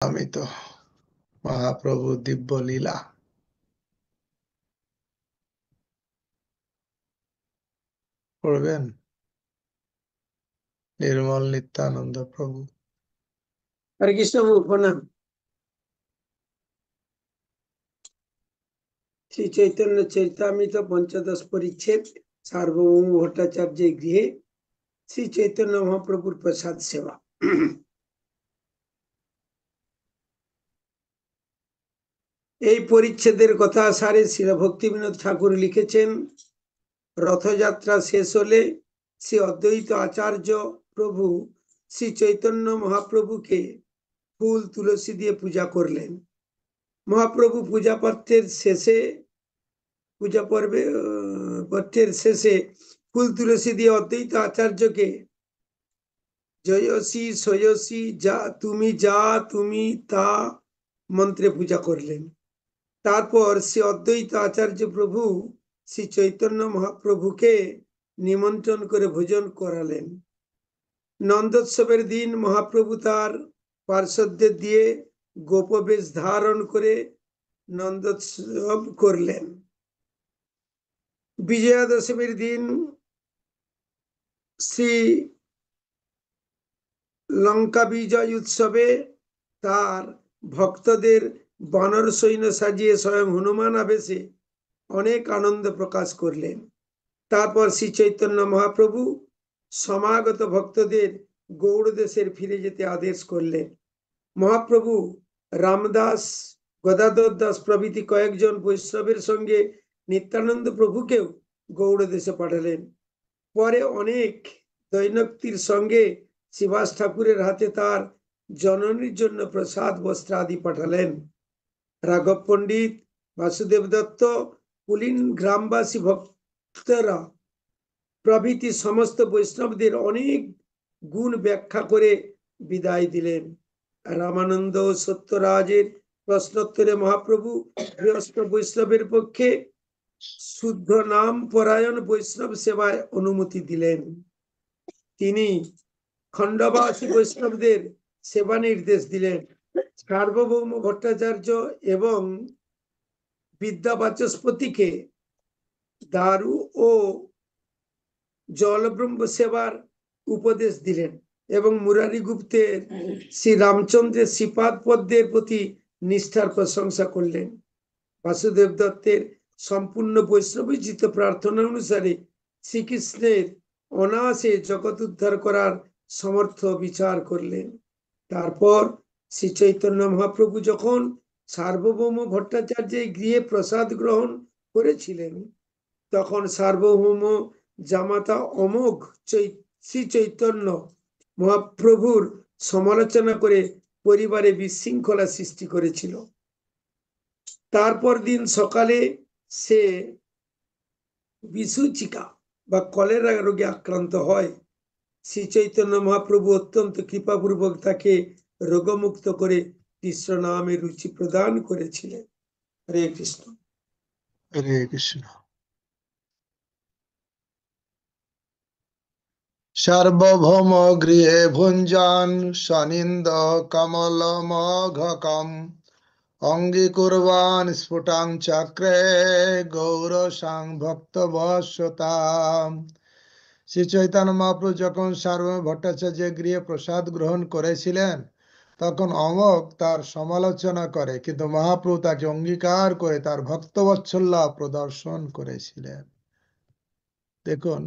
আমি তো মহাপ্রভু দিব্য লীলা পড়বেন। নির্মল নিত্যানন্দ প্রভু। হরে কৃষ্ণ, প্রণাম। শ্রী চৈতন্য চরিতামৃত পঞ্চদশ পরিচ্ছেদ, সার্বভৌম ভট্টাচার্যের গৃহে শ্রী চৈতন্য মহাপ্রভুর প্রসাদ সেবা। এই পরিচ্ছেদের কথা সারে শ্রী ভক্তিবিনোদ ঠাকুর লিখেছেন, রথযাত্রা শেষ হলে শ্রী অদ্বৈত আচার্য প্রভু শ্রী চৈতন্য মহাপ্রভুকে ফুল তুলসী দিয়ে পূজা করলেন। মহাপ্রভু পূজা পর্বের শেষে ফুল তুলসী দিয়ে অদ্বৈত আচার্যকে জয়সী সয়সী যা তুমি তা মন্ত্রে পূজা করলেন। তারপর শ্রী অদ্বৈত আচার্য প্রভু শ্রী চৈতন্য মহাপ্রভুকে নিমন্ত্রণ করে ভোজন করালেন। নন্দোৎসবের দিন মহাপ্রভু তার পার্শ্বদের দিয়ে গোপবেশ ধারণ করে নন্দোৎসব করলেন। বিজয়া দশমীর দিন শ্রী লঙ্কা বিজয় উৎসবে তার ভক্তদের বানর সৈন্য সাজিয়ে স্বয়ং হনুমান আবেশে অনেক আনন্দ প্রকাশ করলেন। তারপর শ্রী চৈতন্য মহাপ্রভু সমাগত ভক্তদের গৌড় দেশের ফিরে যেতে আদেশ করলেন। মহাপ্রভু রামদাস, গদাধর দাস প্রভৃতি কয়েকজন বৈষ্ণবের সঙ্গে নিত্যানন্দ প্রভুকেও গৌড় দেশে পাঠালেন। পরে অনেক দৈনক্তির সঙ্গে শ্রীবাস ঠাকুরের হাতে তার জননীর জন্য প্রসাদ বস্ত্র আদি পাঠালেন। রাঘব পণ্ডিত, বাসুদেব দত্ত, কুলীন গ্রামবাসী ভক্তরা প্রভৃতি সমস্ত বৈষ্ণবদের অনেক গুণ ব্যাখ্যা করে বিদায় দিলেন। রামানন্দ ও সত্যরাজের প্রশ্নোত্তরে মহাপ্রভু গৃহস্থ বৈষ্ণবের পক্ষে শুদ্ধ নাম পরায়ণ বৈষ্ণব সেবায় অনুমতি দিলেন। তিনি খণ্ডবাসী বৈষ্ণবদের সেবা নির্দেশ দিলেন। সার্বভৌম ভট্টাচার্য এবং বিদ্যাবাচস্পতিকে দারু ও জলব্রহ্ম সেবার উপদেশ দিলেন এবং মুরারি গুপ্তের শ্রী রামচন্দ্রের শ্রীপাদ পদ্মের প্রতি নিষ্ঠার প্রশংসা করলেন। বাসুদেব দত্তের সম্পূর্ণ বৈষ্ণবীজিত প্রার্থনা অনুসারে শ্রীকৃষ্ণের অনায়াসে জগৎ উদ্ধার করার সমর্থ বিচার করলেন। তারপর শ্রী চৈতন্য মহাপ্রভু যখন সার্বভৌম ভট্টাচার্যের গৃহে প্রসাদ গ্রহণ করেছিলেন, তখন সার্বভৌম জামাতা অমোঘ শ্রী চৈতন্য মহাপ্রভুর সমালোচনা করে পরিবারে বিশৃঙ্খলা সৃষ্টি করেছিল। তারপর দিন সকালে সে বিসূচিকা বা কলেরা রোগে আক্রান্ত হয়। শ্রী চৈতন্য মহাপ্রভু অত্যন্ত কৃপাপূর্বক তাকে রোগমুক্ত করে কৃষ্ণ নামে রুচি প্রদান করেছিলেন। হরে কৃষ্ণ। হরে কৃষ্ণ। সার্বভৌম গৃহে ভুঞ্জান সনিন্দ কমল মঘকম অঙ্গীকুর্বাণ স্ফুটাং চক্রে গৌরসাং ভক্তবশ্যতাম। শ্রী চৈতন্য মহাপ্রভু যখন সার্বভৌম ভট্টাচার্যের গৃহে প্রসাদ গ্রহণ করেছিলেন, তখন অমোঘ তার সমালোচনা করে, কিন্তু মহাপ্রভু তাকে অঙ্গীকার করে তার ভক্তবৎসল্য প্রদর্শন করেছিলেন। দেখুন,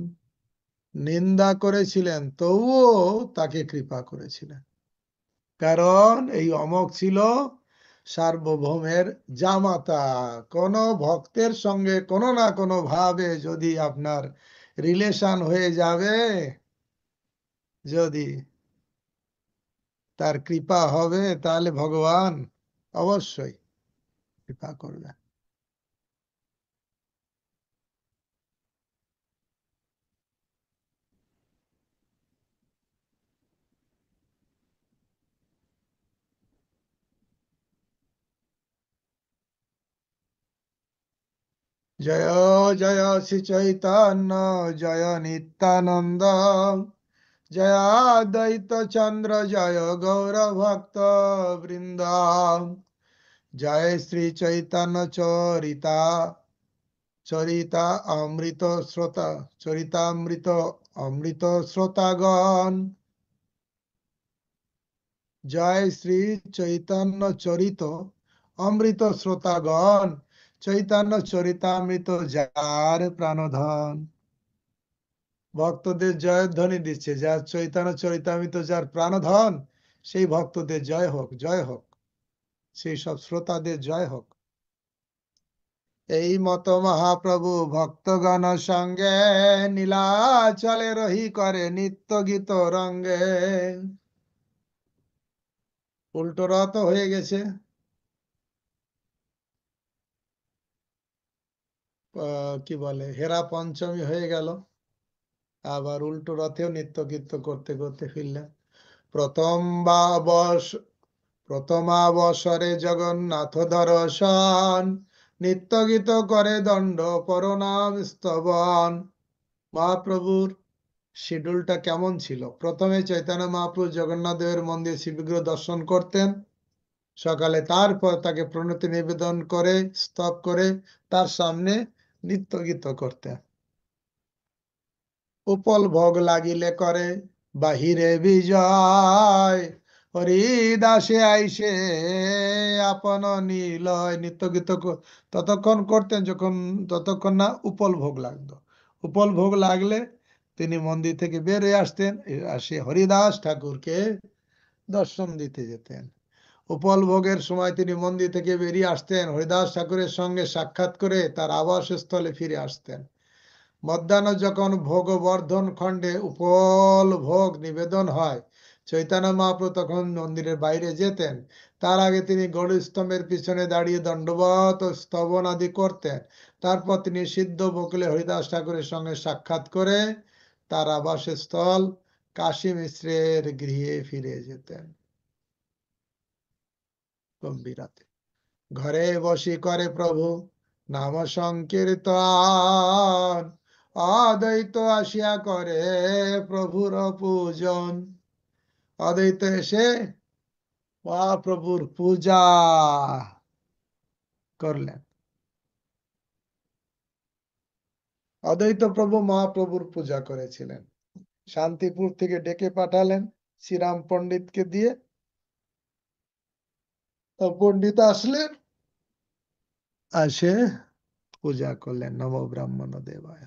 নিন্দা করেছিলেন তবুও তাকে কৃপা করেছিলেন, কারণ এই অমোঘ ছিল সার্বভৌমের জামাতা। কোন ভক্তের সঙ্গে কোনো না কোনো ভাবে যদি আপনার রিলেশন হয়ে যাবে, যদি তার কৃপা হবে, তাহলে ভগবান অবশ্যই কৃপা করবেন। জয় জয় শ্রী চৈতন্য জয় নিত্যানন্দ জয় দ্বৈত চন্দ্র জয় গৌর ভক্ত বৃন্দ, জয় শ্রী চৈতন্য চরিতা চরিতা অমৃত শ্রোতা চরিতামৃত অমৃত শ্রোতাগণ, জয় শ্রী চৈতন্য চরিত অমৃত শ্রোতাগণ, চৈতন্য চরিতামৃত যার প্রাণধন। ভক্তদের জয়ধ্বনি দিচ্ছে, যার চৈতন্য চরিতামৃত যার প্রাণধন, সেই ভক্তদের জয় হোক, জয় হোক, সেই সব শ্রোতাদের জয় হোক। এই মত মহাপ্রভু ভক্তগণ সঙ্গে নীলাচলে রহি করে নিত্য গীত রঙ্গে। উল্টো রথ হয়ে গেছে, কি বলে হেরা পঞ্চমী হয়ে গেল, আবার উল্টো রথেও নিত্য গীত করতে করতে ফিরলেন। প্রথমাবসরে জগন্নাথ দর্শন, নিত্য গীত করে দণ্ড পরনাম স্তবন। মহাপ্রভুর শিডিউলটা কেমন ছিল? প্রথমে চৈতন্য মহাপ্রভু জগন্নাথ দেবের মন্দির শ্রীবিগ্রহ দর্শন করতেন সকালে, তারপর তাকে প্রণতি নিবেদন করে স্তব করে তার সামনে নিত্য গীত করতেন। উপল ভোগ লাগিলে করে বাহিরে বিজয়, হরিদাসে আইসে আপন নীলয়। নিত্য গীত ততক্ষণ করতেন ততক্ষণ না উপল ভোগ লাগতো। উপল ভোগ লাগলে তিনি মন্দির থেকে বের হয়ে আসতেন, আসে হরিদাস ঠাকুরকে দর্শন দিতে যেতেন। উপল ভোগের সময় তিনি মন্দির থেকে বেরিয়ে আসতেন, হরিদাস ঠাকুরের সঙ্গে সাক্ষাৎ করে তার আবাসস্থলে ফিরে আসতেন। মধ্যাহ্ন যখন ভোগবর্ধন খণ্ডে উপল ভোগ নিবেদন হয়, চৈতন্য মহাপ্রভু তখন মন্দিরের বাইরে যেতেন। তার আগে তিনি গৌরস্তম্ভের পিছনে দাঁড়িয়ে দণ্ডবত ও স্তবন আদি করতেন। তারপর তিনি সিদ্ধ বকুলে হরিদাস ঠাকুরের সঙ্গে সাক্ষাৎ করে তার আবাসস্থল কাশী মিশ্রের গৃহে ফিরে যেতেন গম্ভীরাতে। ঘরে বসি করে প্রভু নাম সংকীর্তন, অদ্বৈত আসিয়া করে প্রভুর পূজন। অদ্বৈত এসে মহাপ্রভুর পূজা করলেন। অদ্বৈত প্রভু মহাপ্রভুর পূজা করেছিলেন। শান্তিপুর থেকে ডেকে পাঠালেন শ্রীরাম পণ্ডিতকে দিয়ে, পণ্ডিত আসলেন, আসে পূজা করলেন। নম ব্রাহ্মণ দেবায়,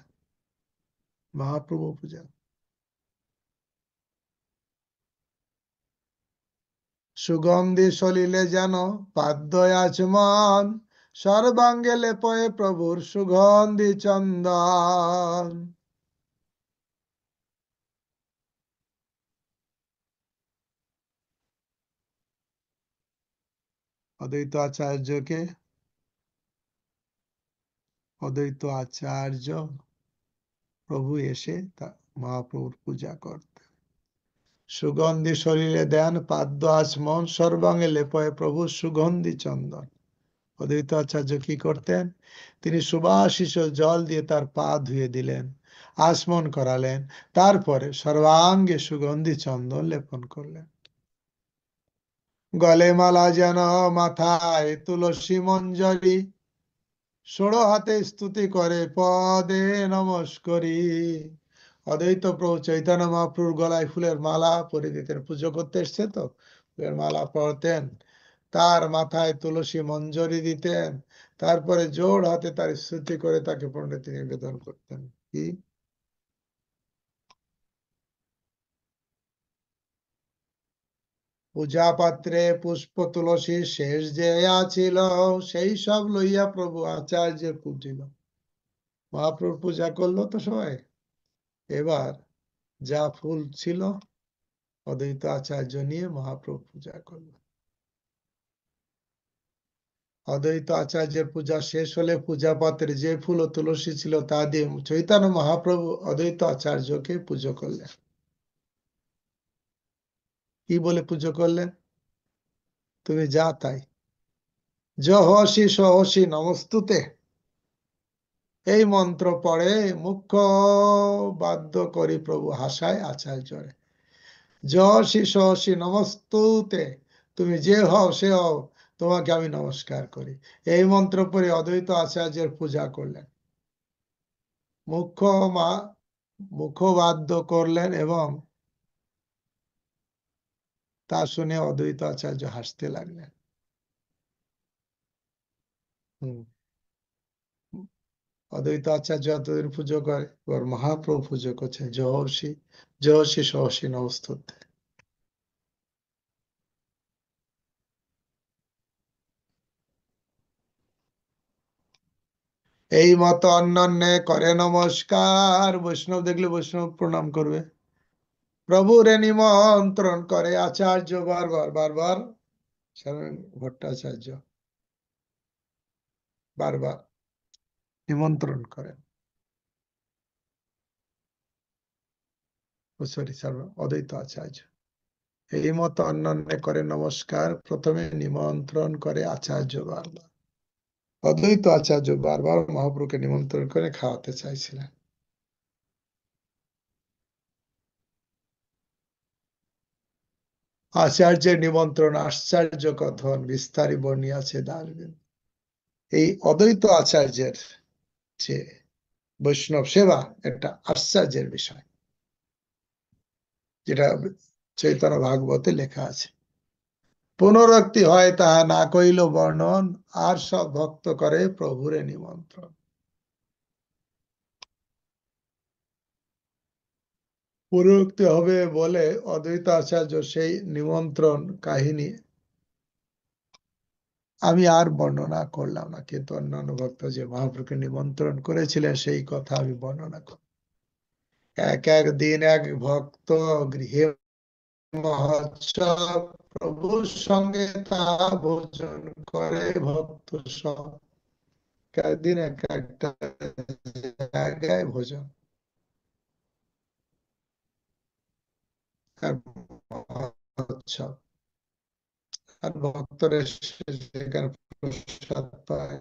মহাপ্রভু পূজা। সুগন্ধি সলিলে যেন পাদ্য আচমন, সর্বাঙ্গে লেপয়ে প্রভুর সুগন্ধি চন্দন। অদ্বৈত আচার্যকে অদ্বৈত আচার্য প্রভু এসে মহাপ্রভুর পূজা করতেন। সুগন্ধি শরীরে দেন পাদ্য আচমন, সর্বাঙ্গে লেপয়ে প্রভু সুগন্ধি চন্দন। অদ্বৈত আচার্য কি করতেন? তিনি সুবাসিস জল দিয়ে তার পা ধুয়ে দিলেন, আচমন করালেন, তারপরে সর্বাঙ্গে সুগন্ধি চন্দন লেপন করলেন। গলে মালা যেন, মাথায় তুলসী মঞ্জরি, ষোড় হাতে স্তুতি করে পদে নমস্করি। অদ্বৈত প্রভু চৈতন্য মহাপ্রভুর গলায় ফুলের মালা পরে দিতেন, পুজো করতে এসছে তো ফুলের মালা পরতেন, তার মাথায় তুলসী মঞ্জরি দিতেন, তারপরে জোড় হাতে তার স্তুতি করে তাকে পণ্ডিত নিবেদন করতেন। কি পূজা পাত্রে পুষ্প তুলসী শেষ যে আছিল, সেই সব লইয়া প্রভু আচার্য পূজিল। মহাপ্রভু পূজা করলো তো সবাই, এবার যা ফুল ছিল অদ্বৈত আচার্য নিয়ে মহাপ্রভু পূজা করলো। অদ্বৈত আচার্যের পূজা শেষ হলে পূজা পাত্রে যে ফুল ও তুলসী ছিল তা দিয়ে চৈতন্য মহাপ্রভু অদ্বৈত আচার্যকে পুজো করলেন। কি বলে পুজো করলেন? তুমি যা তাই, জহসি সহসি নমস্তুতে, এই মন্ত্র পড়ে মুখ্য বাদ্য করি প্রভু হাসায় আচার্যরে। যশি সহসি নমস্তুতে, তুমি যে হও সে হও, তোমাকে আমি নমস্কার করি। এই মন্ত্র পড়ে অদ্বৈত আচার্যের পূজা করলেন, মুখ্য মা মুখবাদ্য করলেন এবং তা শুনে অদ্বৈত আচার্য হাসতে লাগলেন। হুম, অদ্বৈত আচার্য এতদিন পুজো করে, এবার মহাপ্রভু পুজো করছেন, যশি যশি সহসি নমস্তুতে। এই মতো অন্যান্য করে নমস্কার, বৈষ্ণব দেখলে বৈষ্ণব প্রণাম করবে। প্রভুরে নিমন্ত্রণ করে আচার্য বারবার বারবার, সাধারণ ভট্টাচার্য বারবার নিমন্ত্রণ করেন। সরি স্যার, অদ্বৈত আচার্য এই মতো অন্যান্য করে নমস্কার, প্রথমে নিমন্ত্রণ করে আচার্য বারবার। অদ্বৈত আচার্য বারবার মহাপ্রভুকে নিমন্ত্রণ করে খাওয়াতে চাইছিলেন। আচার্যের নিমন্ত্রণ আশ্চর্য কথন বিস্তারি বর্ণিয়াছে দাসবিন্দ। এই অদ্বৈত আচার্যের যে বৈষ্ণব সেবা একটা আশ্চর্যের বিষয়, যেটা চৈতন্য ভাগবতে লেখা আছে। পুনরুক্তি হয় তাহা না কইল বর্ণন, আর সব ভক্ত করে প্রভুরে নিমন্ত্রণ। পুনরুক্তি হবে বলে অদ্বৈত আচার্য সেই নিমন্ত্রণ কাহিনী আমি আর বর্ণনা করলাম না, কিন্তু অন্যান্য ভক্ত যে মহাপ্রভুকে নিমন্ত্রণ করেছিলেন সেই কথা আমি বর্ণনা করব। এক এক দিন এক ভক্ত গৃহে মহোৎসব, প্রভুর সঙ্গে তাহা ভোজন করে ভক্ত সব। একদিন এক একটা জায়গায় ভোজন আর মহোৎসব, আর ভক্তরা সেখানে প্রসাদ পায়।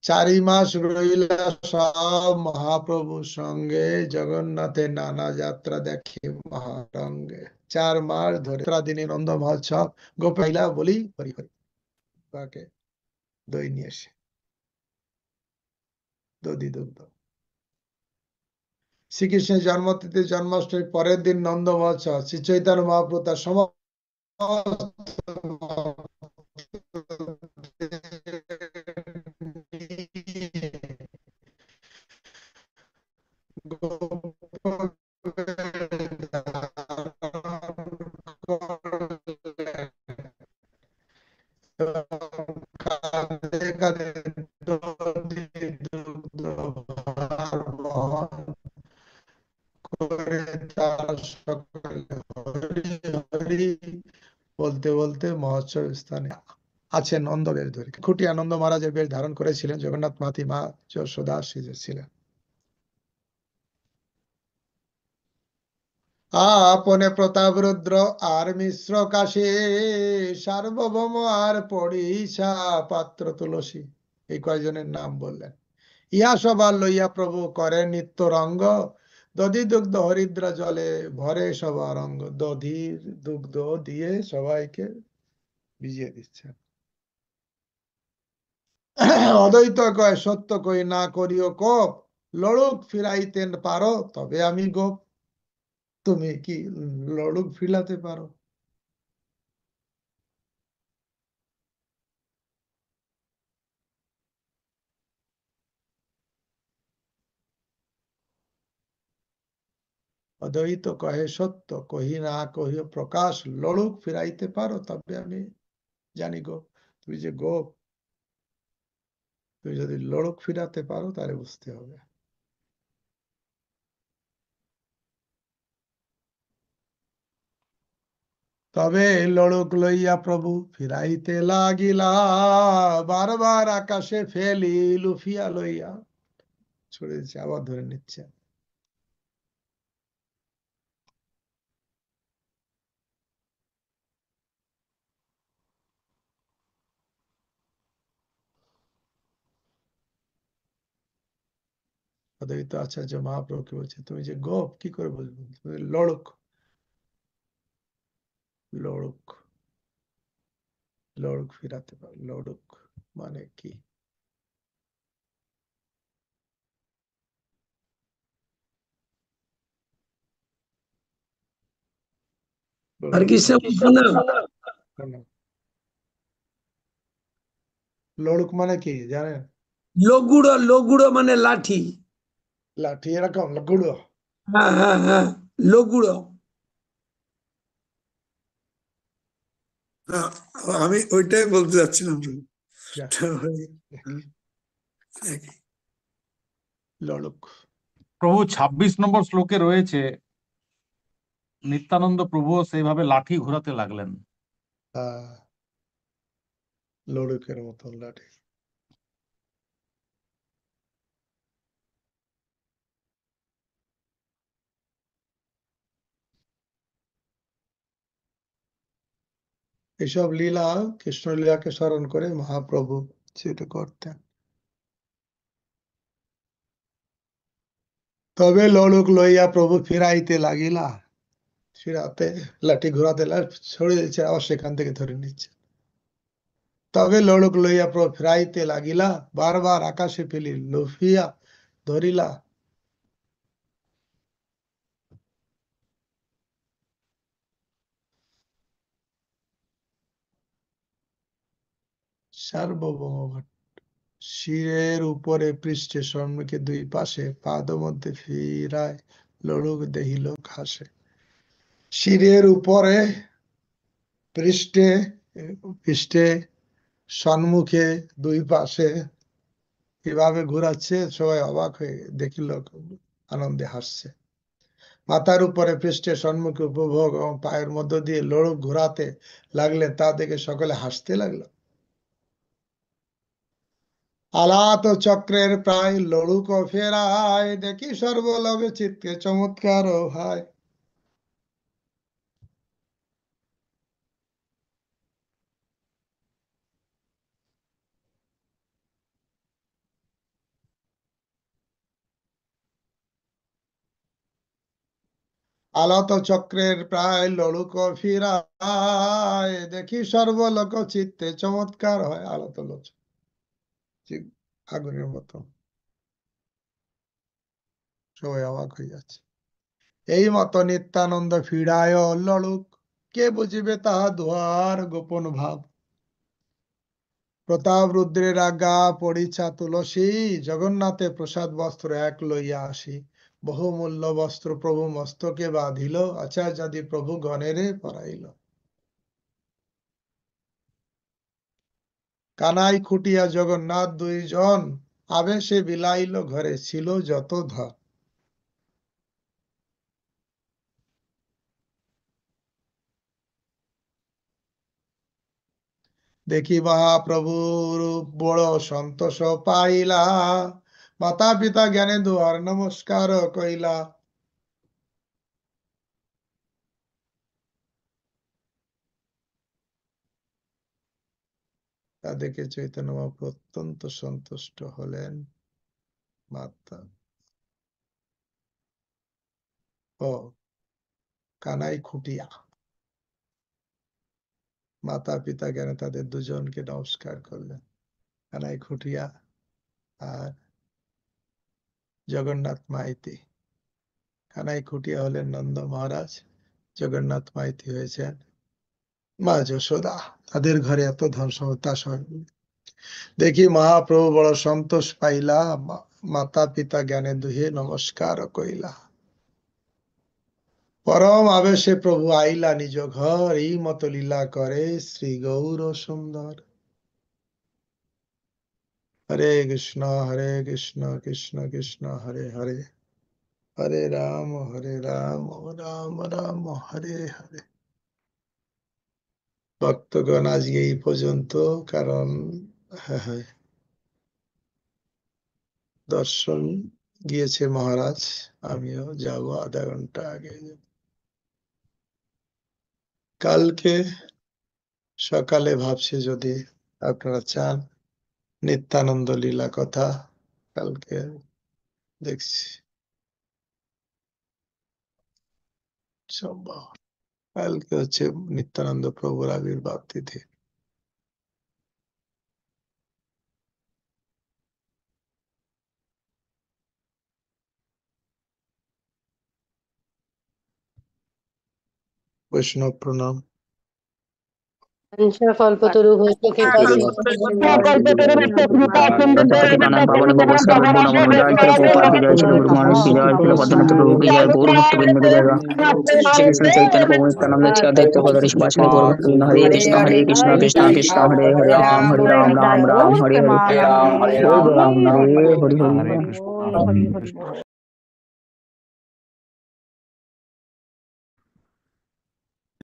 4 মাস রইলা সব মহাপ্রভুর সঙ্গে, জগন্নাথের নানা যাত্রা দেখে মহারঙ্গে। 4 মাস ধরে দিনে নন্দ মহোৎসব, গোপাইলা বলি হরি হরি, তাকে দই নিয়ে এসে দধি দুগ্ধ। শ্রীকৃষ্ণের জন্মতিথি জন্মাষ্টমীর পরের দিন নন্দ মহোৎসব, শ্রী চৈতন্য মহাপ্রভু তার সমস্ত কাঁধে কাঁধে দধি দুগ্ধ ভার বহন করে তার সকলে হরি হরি বলতে বলতে মহোৎসব স্থানে আছেন নন্দবেশ ধরে। খুঁটি আনন্দ মহারাজের বেশ ধারণ করেছিলেন, জগন্নাথ মাতি মা যশোদা সেজেছিলেন। আপনে প্রতাপ রুদ্র আর মিশ্র কাশী, সার্বভৌম আর পড়িশা পাত্র তুলসী, এই কয়জনের নাম বললেন। ইহা সবার লইয়া প্রভু করেন নিত্য রঙ্গ, দধি দুগ্ধ হরিদ্রা জলে ভরে সবার অঙ্গ। দধির দুগ্ধ দিয়ে সবাইকে ভিজিয়ে দিচ্ছেন। অদ্বৈত কয় সত্য কই না করিও কোপ, লড়ুক ফিরাইতেন পারো তবে আমি গোপ। তুমি কি লড়ুক ফিরাতে পারো? অদ্বৈত কহে সত্য কহি না কহিও প্রকাশ, লড়ুক ফিরাইতে পারো তবে আমি জানি গোপ। তুমি যে গোপ, তুমি যদি লড়ুক ফিরাতে পারো তাহলে বুঝতে হবে। তবে লড়ুক লইয়া প্রভু ফিরাইতে লাগিলা, বারবার আকাশে ফেলি লুফিয়া লইয়া, ছড়ে দিচ্ছে আবার ধরে নিচ্ছে। অদ্বৈত আচার্য মহাপ্রভুকে বলছে, তুমি যে গোপ কি করে বুঝবো? তুমি লড়ুক, লড়ুক, লড়ুক ফিরাতে পারো। লড়ুক মানে কি? হরে কৃষ্ণ বলছো না? লড়ুক মানে কি জানেন? লগুড়ো, লগুড়ো মানে লাঠি। লাঠি এরকম গুঁড়ো? হ্যাঁ হ্যাঁ হ্যাঁ, লগুড়ো। আমি ওইটাই বলতে যাচ্ছিলাম। লড়ুক। প্রভু 26 নম্বর শ্লোকে রয়েছে, নিত্যানন্দ প্রভুও সেইভাবে লাঠি ঘোরাতে লাগলেন। লড়ুকের মতন লাঠি। এসব লীলা, কৃষ্ণ লীলাকে স্মরণ করে মহাপ্রভু সেটা করতেন। তবে লড়ুক লইয়া প্রভু ফিরাইতে লাগিলা, ফিরাতে লাঠি ঘোরাতে ছড়িয়ে দিচ্ছে, আবার সেখান থেকে ধরে নিচ্ছে। তবে লড়ুক লইয়া প্রভু ফিরাইতে লাগিলা, বারবার আকাশে ফেলি লুফিয়া ধরিলা। সার্বভৌম ভট্ট শিরের উপরে পৃষ্ঠে সম্মুখে দুই পাশে পাদ মধ্যে ফিরায় লড়ুক দেহিল ঘাসে। শিরের উপরে পৃষ্ঠে, পৃষ্ঠে সম্মুখে দুই পাশে কিভাবে ঘুরাচ্ছে, সবাই অবাক হয়ে দেখিল, আনন্দে হাসছে। মাথার উপরে পৃষ্ঠে সম্মুখে উপভোগ এবং পায়ের মধ্য দিয়ে লড়ুক ঘোরাতে লাগলেন, তা দেখে সকলে হাসতে লাগলো। আলাত চক্রের প্রায় লড়ুক ফেরায়, দেখি সর্বলগে চিত্তে চমৎকার ভাই। আলত চক্রের প্রায় লড়ুক ফিরায়, দেখি সর্বলোক চিত্তে চমৎকার হয়। আলত আগুনের মতো, সবাই অবাক হয়ে যাচ্ছে। এই মত নিত্যানন্দ ফিরায় লড়ুক, কে বুঝিবে তাহা দুয়ার গোপন ভাব। প্রতাপ রুদ্রের আজ্ঞা পরিছা তুলসী, জগন্নাথে প্রসাদ বস্ত্র এক লইয়া আসি। বহুমূল্য বস্ত্র প্রভু মস্তকে বাঁধিল, আচার্যাদি প্রভু গণেরে পরাইল। কানাই খুটিয়া জগন্নাথ দুইজন, আবেশে বিলাইল ঘরে ছিল যত ধন। দেখি মহাপ্রভুর বড় সন্তোষ পাইলা, মাতা পিতা জ্ঞানে দুয়ার নমস্কার কইলা। তা দেখে চৈতন্য মহাপ্রভু অত্যন্ত সন্তুষ্ট হলেন। মাতা ও কানাই খুটিয়া, মাতা পিতা জ্ঞানে তাদের দুজনকে নমস্কার করলেন। কানাই খুটিয়া আর জগন্নাথ মাইতি। কানাই খুটিয়া হলেন নন্দ মহারাজ, জগন্নাথ মাইতি হয়েছেন মা যশোদা। তাদের ঘরে এত ধন সম্পদ। দেখি মহাপ্রভু বড় সন্তোষ পাইলা, মাতা পিতা জ্ঞানে দুহে নমস্কার কইলা। পরম আবেশে প্রভু আইলা নিজ ঘর, এই মত লীলা করে শ্রী গৌর সুন্দর। হরে কৃষ্ণ কৃষ্ণ কৃষ্ণ হরে হরে, হরে রাম রাম রাম হরে হরে। ভক্তগণ আজকে এই পর্যন্ত, কারণ দর্শন গিয়েছে মহারাজ, আমিও যাব আধা ঘন্টা আগে। কালকে সকালে ভাবছি যদি আপনারা চান নিত্যানন্দ লীলা কথা কালকে দেখছি সম্ভব কালকে হচ্ছে নিত্যানন্দ প্রভুর আবির্ভাব তিথি। বৈষ্ণব প্রণাম। কল্পতরু হইতে पतितानां पावनेभ्यो वैष्णवेभ्यो नमो नमः। जय श्री प्रभुपाद की जय, श्री गुरु महाराज की जय, श्री पद्मनाथ प्रभु की जय, गौर भक्तवृंद की जय। श्री कृष्ण चैतन्य प्रभु नित्यानंद श्री अद्वैत गदाधर शिवासादि गौर भक्तवृंद। हरे कृष्ण कृष्ण कृष्ण हरे हरे, राम राम राम हरे हरे, बोल राम हरे हरे हरे। हरे कृष्ण।